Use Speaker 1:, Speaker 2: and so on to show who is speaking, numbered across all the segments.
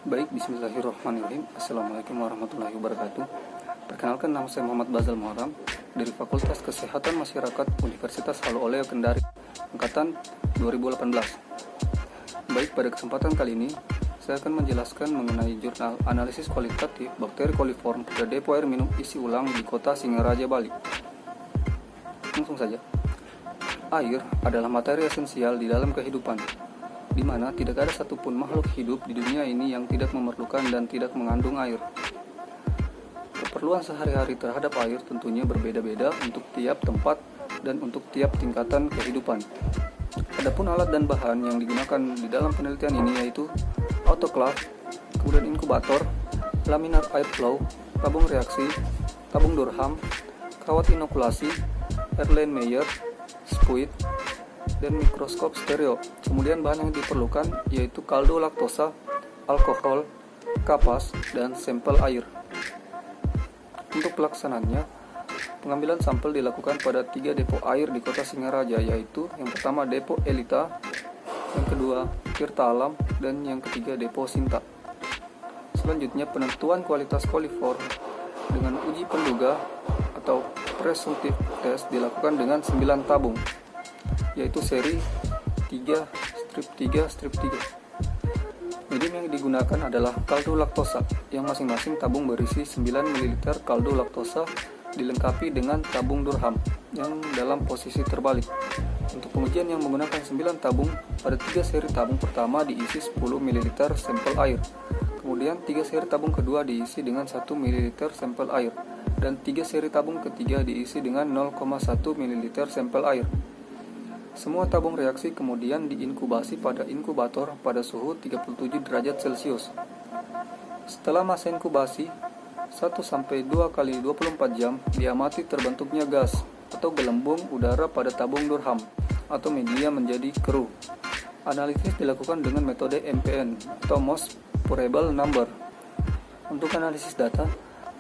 Speaker 1: Baik, bismillahirrahmanirrahim. Assalamualaikum warahmatullahi wabarakatuh. Perkenalkan, nama saya Muhammad Bazal Muharram dari Fakultas Kesehatan Masyarakat Universitas Halu Oleo Kendari, angkatan 2018. Baik, pada kesempatan kali ini saya akan menjelaskan mengenai jurnal analisis kualitatif bakteri coliform pada depo air minum isi ulang di kota Singaraja, Bali. Langsung saja. Air adalah materi esensial di dalam kehidupan, di mana tidak ada satupun makhluk hidup di dunia ini yang tidak memerlukan dan tidak mengandung air. Keperluan sehari-hari terhadap air tentunya berbeda-beda untuk tiap tempat dan untuk tiap tingkatan kehidupan. Adapun alat dan bahan yang digunakan di dalam penelitian ini yaitu autoclave, kemudian inkubator, laminar airflow, tabung reaksi, tabung Durham, kawat inokulasi, Erlenmeyer, spuit, dan mikroskop stereo. Kemudian bahan yang diperlukan yaitu kaldu laktosa, alkohol, kapas, dan sampel air. Untuk pelaksanaannya, pengambilan sampel dilakukan pada 3 depo air di kota Singaraja, yaitu yang pertama depo Elita, yang kedua Tirta Alam, dan yang ketiga depo Sinta. Selanjutnya, penentuan kualitas coliform dengan uji penduga atau presumptive test dilakukan dengan 9 tabung, yaitu seri 3/3/3. Medium yang digunakan adalah kaldu laktosa, yang masing-masing tabung berisi 9 ml kaldu laktosa dilengkapi dengan tabung Durham yang dalam posisi terbalik. Untuk pengujian yang menggunakan 9 tabung, pada 3 seri tabung pertama diisi 10 ml sampel air. Kemudian 3 seri tabung kedua diisi dengan 1 ml sampel air, dan 3 seri tabung ketiga diisi dengan 0,1 ml sampel air. Semua tabung reaksi kemudian diinkubasi pada inkubator pada suhu 37 derajat Celcius. Setelah masa inkubasi 1-2 kali 24 jam, diamati terbentuknya gas atau gelembung udara pada tabung Durham atau media menjadi keruh. Analisis dilakukan dengan metode MPN atau Most Probable Number. Untuk analisis data,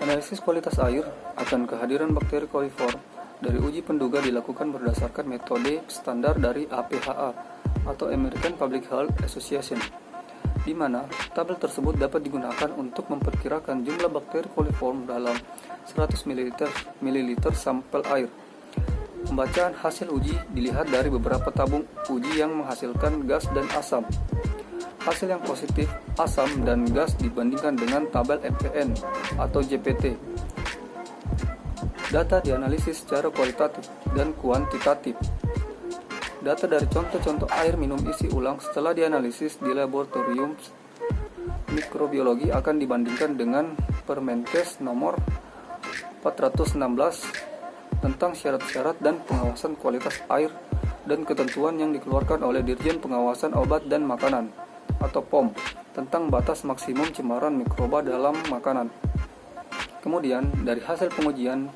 Speaker 1: analisis kualitas air akan kehadiran bakteri coliform dari uji penduga dilakukan berdasarkan metode standar dari APHA atau American Public Health Association, di mana tabel tersebut dapat digunakan untuk memperkirakan jumlah bakteri coliform dalam 100 ml sampel air. Pembacaan hasil uji dilihat dari beberapa tabung uji yang menghasilkan gas dan asam. Hasil yang positif, asam dan gas dibandingkan dengan tabel MPN atau JPT. Data dianalisis secara kualitatif dan kuantitatif. Data dari contoh-contoh air minum isi ulang setelah dianalisis di laboratorium mikrobiologi akan dibandingkan dengan Permenkes nomor 416 tentang syarat-syarat dan pengawasan kualitas air dan ketentuan yang dikeluarkan oleh Dirjen Pengawasan Obat dan Makanan atau POM tentang batas maksimum cemaran mikroba dalam makanan. Kemudian, dari hasil pengujian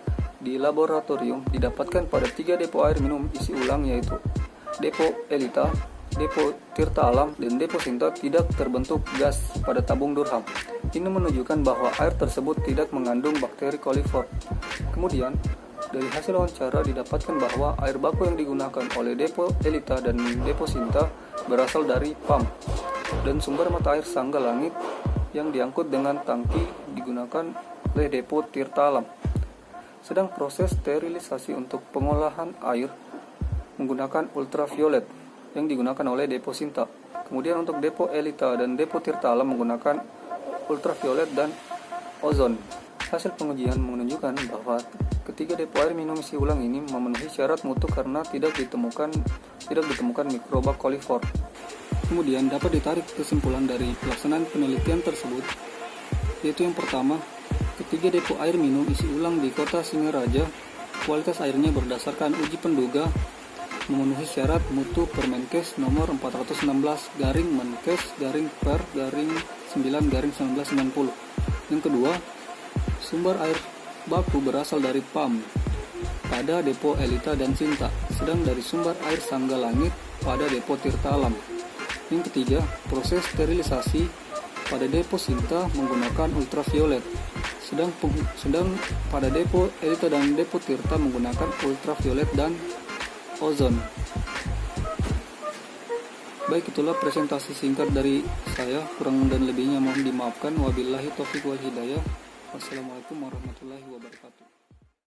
Speaker 1: di laboratorium didapatkan pada 3 depo air minum isi ulang yaitu depo Elita, depo Tirta Alam, dan depo Sinta tidak terbentuk gas pada tabung Durham. Ini menunjukkan bahwa air tersebut tidak mengandung bakteri coliform. Kemudian, dari hasil wawancara didapatkan bahwa air baku yang digunakan oleh depo Elita dan depo Sinta berasal dari PAM dan sumber mata air Sangga Langit yang diangkut dengan tangki digunakan oleh depo Tirta Alam. Sedang proses sterilisasi untuk pengolahan air menggunakan ultraviolet yang digunakan oleh depo Sinta. Kemudian untuk depo Elita dan depo Tirta Alam menggunakan ultraviolet dan ozon. Hasil pengujian menunjukkan bahwa ketiga depo air minum isi ulang ini memenuhi syarat mutu karena tidak ditemukan mikroba coliform. Kemudian dapat ditarik kesimpulan dari pelaksanaan penelitian tersebut, yaitu yang pertama, ketiga depo air minum isi ulang di kota Singaraja, kualitas airnya berdasarkan uji penduga memenuhi syarat mutu Permenkes nomor 416/Menkes/Per/9/1990. Yang kedua, sumber air baku berasal dari PAM pada depo Elita dan Sinta, sedang dari sumber air Sangga Langit pada depo Tirta Alam. Yang ketiga, proses sterilisasi pada depo Sinta menggunakan ultraviolet, sedang pada depo Elita dan depo Tirta menggunakan ultraviolet dan ozon. Baik, itulah presentasi singkat dari saya. Kurang dan lebihnya mohon dimaafkan. Wabillahi taufiq wal hidayah. Wassalamualaikum warahmatullahi wabarakatuh.